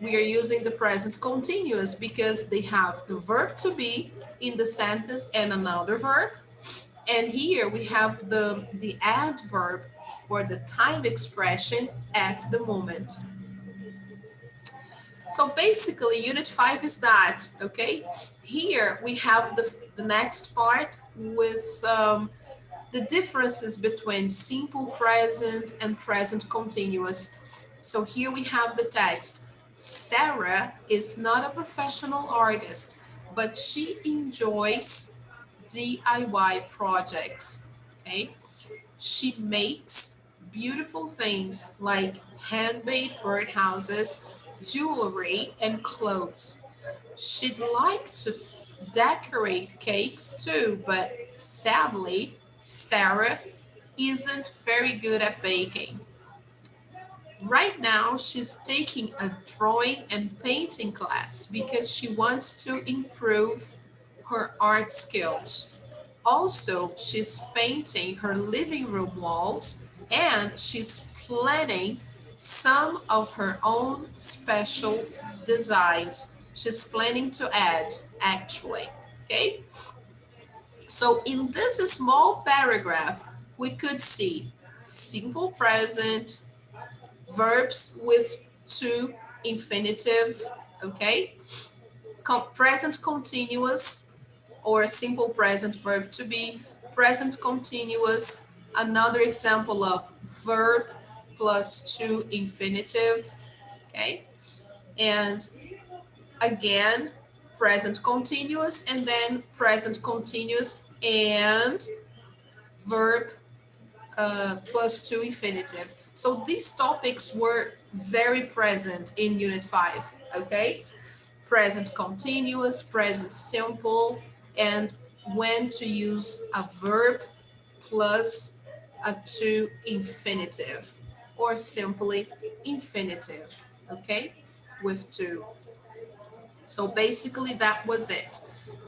Speaker 1: we are using the present continuous because they have the verb to be in the sentence and another verb. And here we have the adverb or the time expression at the moment. So basically, Unit 5 is that, okay? Here we have the next part with the differences between simple present and present continuous. So here we have the text. Sarah is not a professional artist, but she enjoys DIY projects, okay? She makes beautiful things like handmade birdhouses, jewelry, and clothes. She'd like to decorate cakes too, but sadly, Sarah isn't very good at baking. Right now, she's taking a drawing and painting class because she wants to improve her art skills. Also, she's painting her living room walls and she's planning some of her own special designs. She's planning to add, actually, okay? So in this small paragraph, we could see simple present, verbs with to infinitive, okay? Present continuous or simple present verb to be, present continuous, another example of verb plus to infinitive, okay? And again, present continuous and then present continuous and verb plus to infinitive. So these topics were very present in Unit 5, okay? Present continuous, present simple, and when to use a verb plus a to infinitive, or simply infinitive, okay? With to. So basically that was it.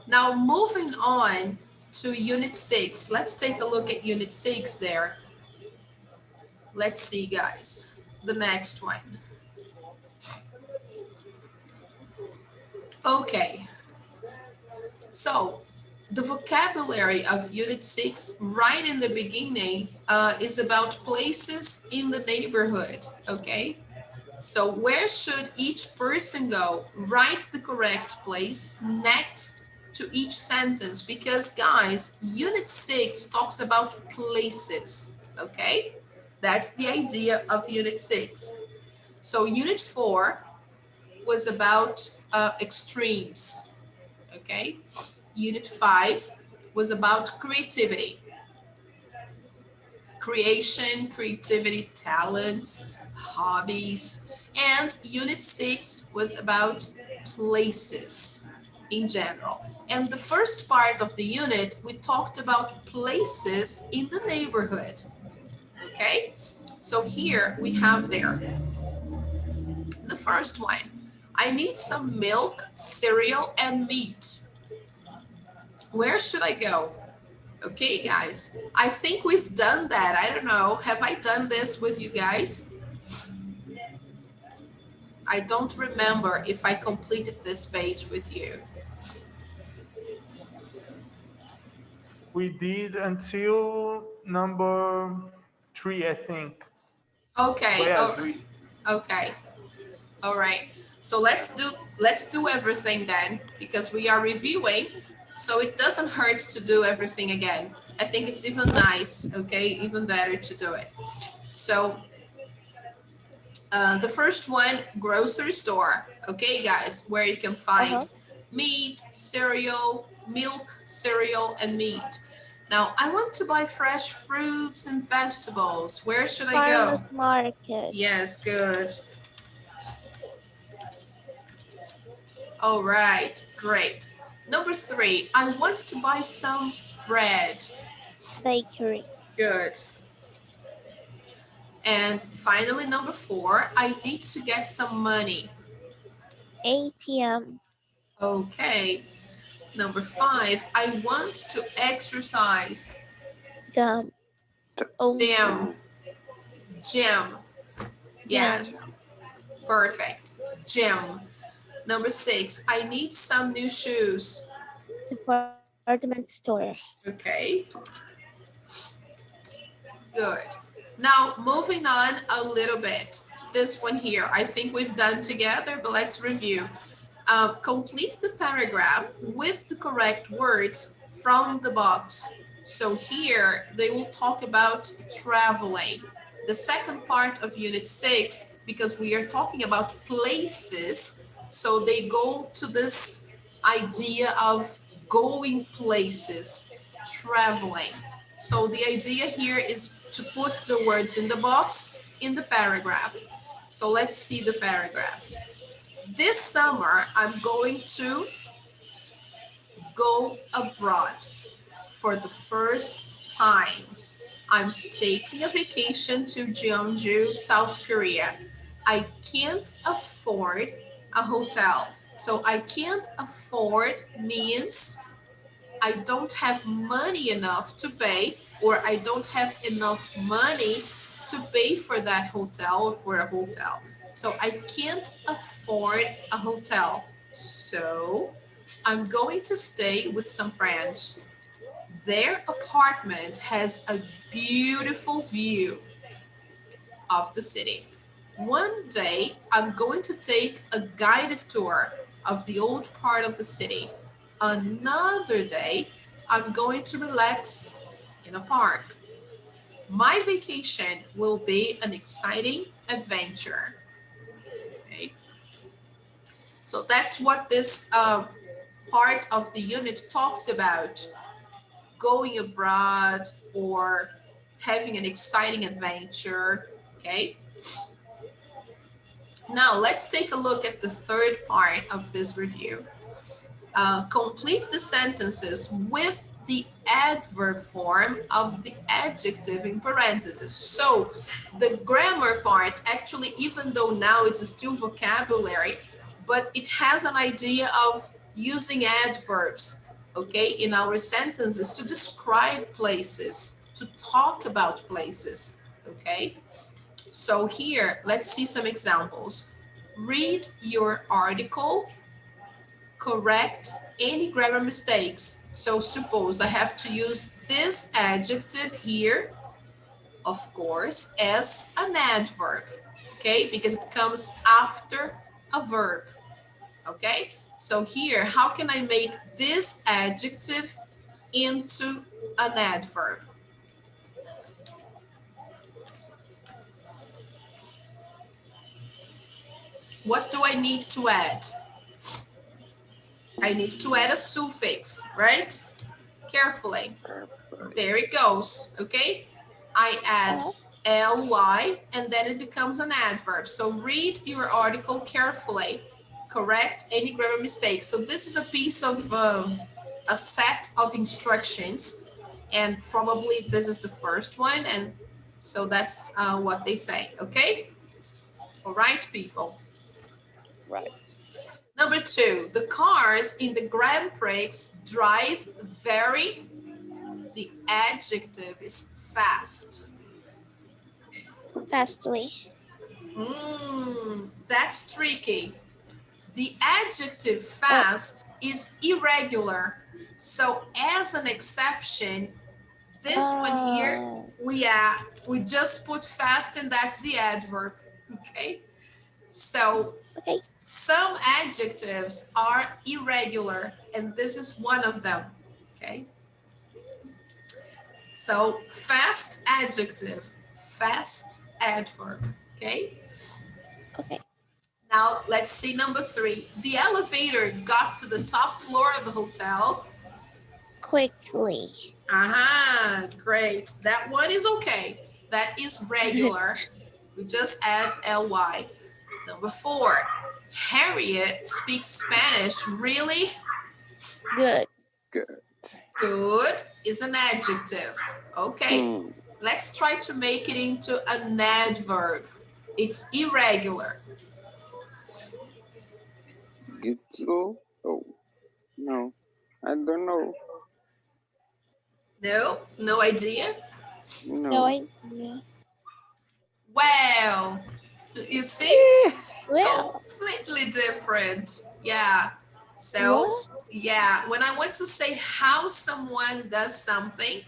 Speaker 1: Now moving on to Unit 6. Let's take a look at Unit 6 there. Let's see, guys, the next one. Okay, so the vocabulary of Unit 6 right in the beginning is about places in the neighborhood, okay? So where should each person go? Write the correct place next to each sentence because, guys, Unit 6 talks about places, okay? That's the idea of Unit 6. So Unit 4 was about extremes, okay? Unit 5 was about creativity. Creation, creativity, talents, hobbies. And Unit 6 was about places in general. And the first part of the unit, we talked about places in the neighborhood, okay? So here we have there the first one. I need some milk, cereal, and meat. Where should I go? Okay, guys, I think we've done that. I don't know. Have I done this with you guys? I don't remember if I completed this page with you.
Speaker 2: We did until number 3, I think. But
Speaker 1: Okay.
Speaker 2: yes,
Speaker 1: Oh,
Speaker 2: we
Speaker 1: okay. All right. So let's do everything then, because we are reviewing. So it doesn't hurt to do everything again. I think it's even nice, okay, even better to do it. So the first one, grocery store. Okay, guys, where you can find meat, cereal, milk, cereal, and meat. Now, I want to buy fresh fruits and vegetables. Where should I go?
Speaker 4: Farmers market.
Speaker 1: Yes, good. All right, great. Number 3, I want to buy some bread.
Speaker 4: Bakery.
Speaker 1: Good. And finally, number 4, I need to get some money.
Speaker 4: ATM.
Speaker 1: Okay. Number 5, I want to exercise.
Speaker 4: Gum. Oh,
Speaker 1: Gym. Gym.
Speaker 4: gym.
Speaker 1: Yes, perfect. Gym. Number 6, I need some new shoes.
Speaker 4: Department store.
Speaker 1: Okay, good. Now, moving on a little bit. This one here, I think we've done together, but let's review. Complete the paragraph with the correct words from the box. So here they will talk about traveling. The second part of Unit 6, because we are talking about places, so they go to this idea of going places, traveling. So the idea here is to put the words in the box in the paragraph. So let's see the paragraph. This summer, I'm going to go abroad for the first time. I'm taking a vacation to Jeonju, South Korea. I can't afford a hotel. So I can't afford means I don't have money enough to pay, or I don't have enough money to pay for that hotel or for a hotel. So I can't afford a hotel. So I'm going to stay with some friends. Their apartment has a beautiful view of the city. One day, I'm going to take a guided tour of the old part of the city. Another day, I'm going to relax in a park. My vacation will be an exciting adventure. Okay? So that's what this part of the unit talks about, going abroad or having an exciting adventure. Okay. Now let's take a look at the third part of this review. Complete the sentences with the adverb form of the adjective in parentheses. So the grammar part, actually, even though now it's still vocabulary, but it has an idea of using adverbs, okay, in our sentences to describe places, to talk about places, okay? So here, let's see some examples. Read your article, correct any grammar mistakes. So suppose I have to use this adjective here, of course, as an adverb, okay? Because it comes after a verb, okay? So here, how can I make this adjective into an adverb? What do I need to add? I need to add a suffix, right? Carefully. There it goes, okay? I add ly and then it becomes an adverb. So read your article carefully. Correct any grammar mistakes. So this is a piece of a set of instructions, and probably this is the first one, and so that's what they say, okay? All right, people.
Speaker 4: Right.
Speaker 1: Number 2, the cars in the Grand Prix drive very, the adjective is fast.
Speaker 4: Fastly.
Speaker 1: That's tricky. The adjective fast is irregular. So as an exception, this one here, we just put fast and that's the adverb, okay? So
Speaker 4: Okay.
Speaker 1: some adjectives are irregular and this is one of them, okay? So fast adjective, fast adverb, okay?
Speaker 4: Okay.
Speaker 1: Now let's see number 3. The elevator got to the top floor of the hotel.
Speaker 4: Quickly.
Speaker 1: Aha, great. That one is okay. That is regular. We just add ly. Number 4. Harriet speaks Spanish really
Speaker 4: Good.
Speaker 5: Good.
Speaker 1: good is an adjective. Okay, let's try to make it into an adverb. It's irregular.
Speaker 5: Good slow. Oh, no. I don't know.
Speaker 1: No, no idea.
Speaker 4: No
Speaker 5: No.
Speaker 4: idea.
Speaker 1: Well, you see,
Speaker 4: Well,
Speaker 1: completely different. Yeah. So,
Speaker 4: what?
Speaker 1: yeah, when I want to say how someone does something,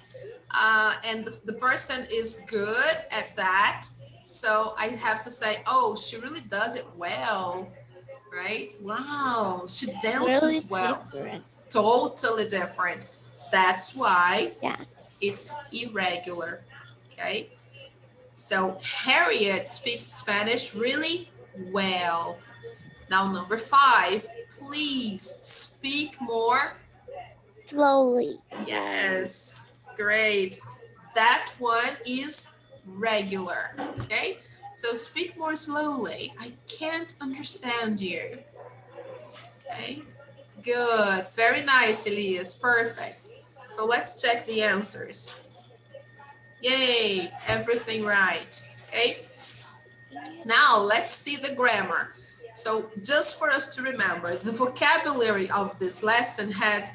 Speaker 1: and the person is good at that, so I have to say, oh, she really does it well, right? Wow, she dances
Speaker 4: Really
Speaker 1: well.
Speaker 4: different.
Speaker 1: Totally different. That's why
Speaker 4: Yeah.
Speaker 1: it's irregular, okay? So Harriet speaks Spanish really well. Now, number 5, please speak more.
Speaker 4: Slowly.
Speaker 1: Yes, great. That one is regular, okay? So speak more slowly. I can't understand you. Okay, good. Very nice, Elias. Perfect. So let's check the answers. Yay, everything right. Okay, now let's see the grammar. So just for us to remember, the vocabulary of this lesson had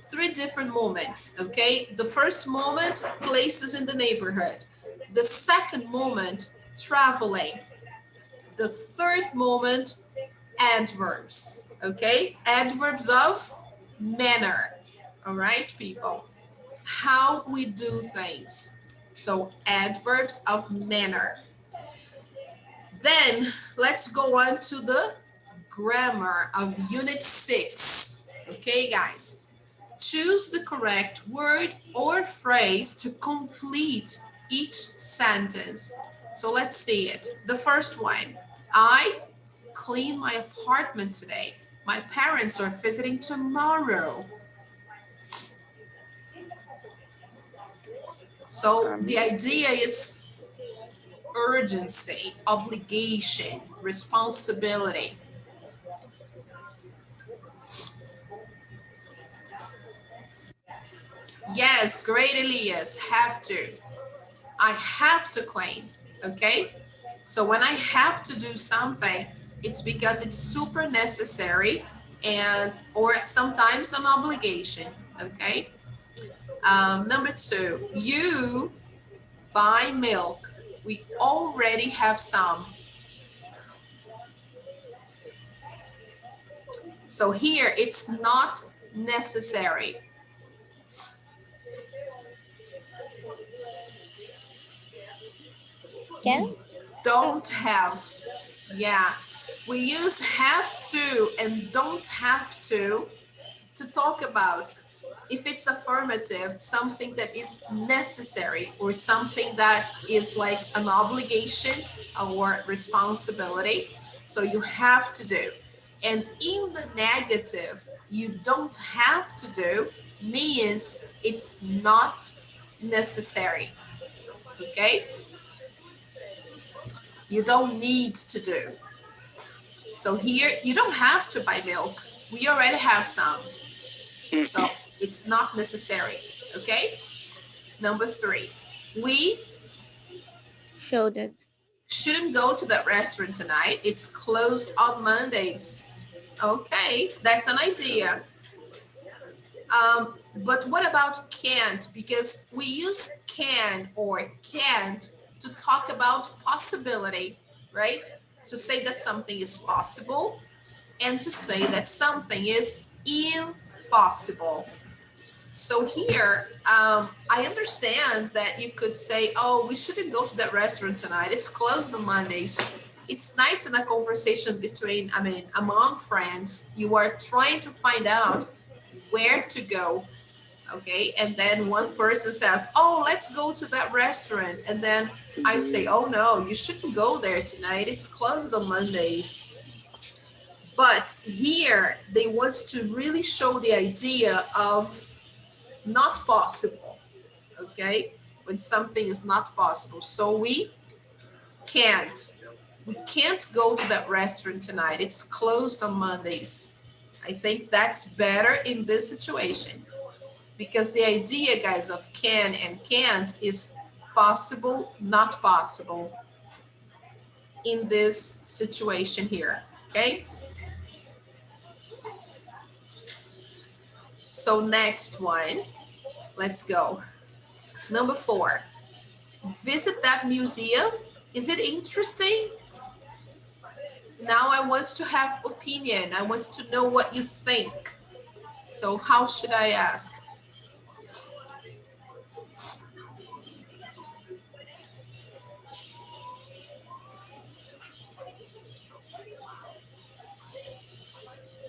Speaker 1: 3 different moments, okay? The first moment, places in the neighborhood. The second moment, traveling. The third moment, adverbs, okay? Adverbs of manner, all right, people? How we do things. So adverbs of manner. Then let's go on to the grammar of unit 6. Okay, guys. Choose the correct word or phrase to complete each sentence. So let's see it. The first one, I clean my apartment today. My parents are visiting tomorrow. So the idea is urgency, obligation, responsibility. Yes, great, Elias, have to. I have to clean, okay? So when I have to do something, it's because it's super necessary and or sometimes an obligation, okay? Number 2, you buy milk. We already have some. So here it's not necessary.
Speaker 4: Can?
Speaker 1: Don't have. Yeah. We use have to and don't have to talk about if it's affirmative, something that is necessary or something that is like an obligation or responsibility. So you have to do. And in the negative, you don't have to do means it's not necessary. Okay? You don't need to do. So here, you don't have to buy milk. We already have some. So it's not necessary. Okay? Number 3, we
Speaker 4: shouldn't.
Speaker 1: shouldn't go to that restaurant tonight. It's closed on Mondays. Okay, that's an idea. But what about can't? Because we use can or can't to talk about possibility, right? To say that something is possible and to say that something is impossible. So here, I understand that you could say, oh, we shouldn't go to that restaurant tonight. It's closed on Mondays. It's nice in a conversation between, among friends. You are trying to find out where to go, okay? And then one person says, oh, let's go to that restaurant. And then I say, oh, no, you shouldn't go there tonight. It's closed on Mondays. But here, they want to really show the idea of not possible, okay? When something is not possible. So we can't go to that restaurant tonight. It's closed on Mondays. I think that's better in this situation because the idea, guys, of can and can't is possible, not possible in this situation here, okay? So next one, let's go. Number 4, visit that museum. Is it interesting? Now I want to have opinion. I want to know what you think. So how should I ask?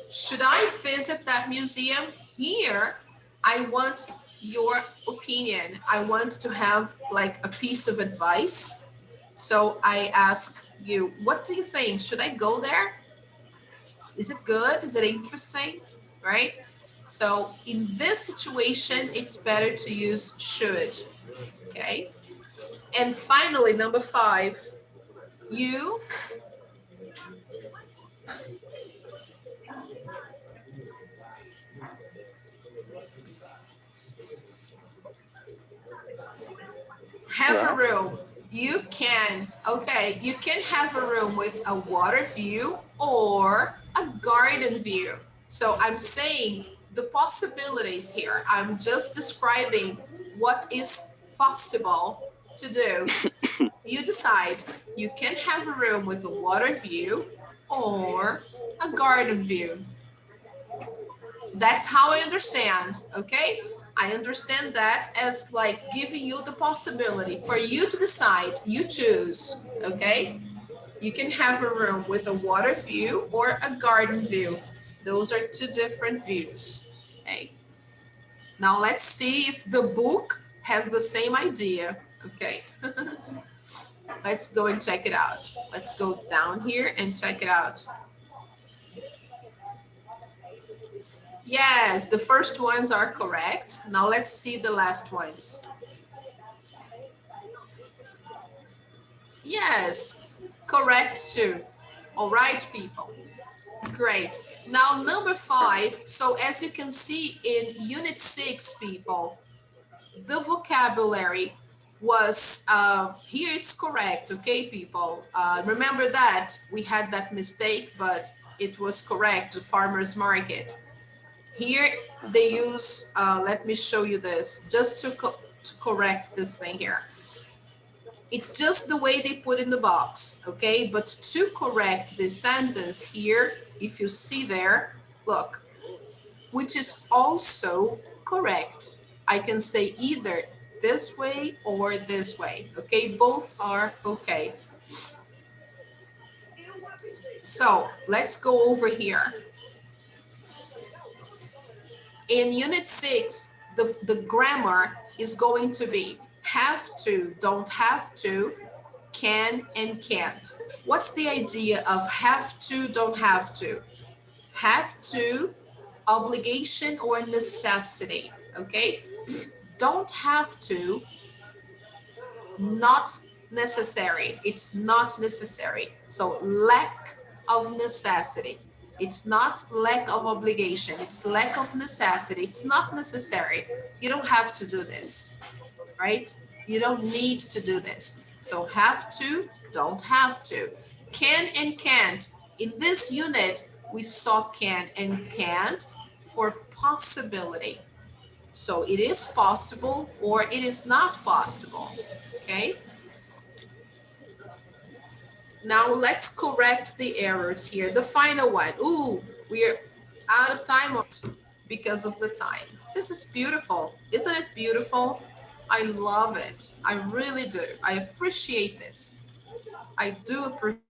Speaker 1: Should I visit that museum? Here, I want your opinion. I want to have like a piece of advice. So I ask you, what do you think? Should I go there? Is it good? Is it interesting? Right? So in this situation, it's better to use should. Okay. And finally, number 5, you have a room. You can, okay, you can have a room with a water view or a garden view. So I'm saying the possibilities here. I'm just describing what is possible to do. You decide. You can have a room with a water view or a garden view. That's how I understand, okay? I understand that as like giving you the possibility for you to decide, you choose, okay? You can have a room with a water view or a garden view. Those are 2 different views, okay? Now let's see if the book has the same idea, okay? Let's go and check it out. Let's go down here and check it out. Yes, the first ones are correct. Now let's see the last ones. Yes, correct too. All right, people. Great. Now number 5. So as you can see in unit 6, people, the vocabulary was, here it's correct, okay, people? Remember that we had that mistake, but it was correct, the farmer's market. Here they use, let me show you this, just to correct this thing here. It's just the way they put in the box, okay? But to correct this sentence here, if you see there, look, which is also correct. I can say either this way or this way, okay? Both are okay. So let's go over here. In unit 6, the grammar is going to be have to, don't have to, can and can't. What's the idea of have to, don't have to? Have to, obligation or necessity, okay? Don't have to, not necessary. It's not necessary. So lack of necessity. It's not lack of obligation. It's lack of necessity. It's not necessary. You don't have to do this, right? You don't need to do this. So have to, don't have to. Can and can't. In this unit, we saw can and can't for possibility. So it is possible or it is not possible, okay? Now let's correct the errors here. The final one. Ooh, we're out of time because of the time. This is beautiful. Isn't it beautiful? I love it. I really do. I appreciate this. I do appreciate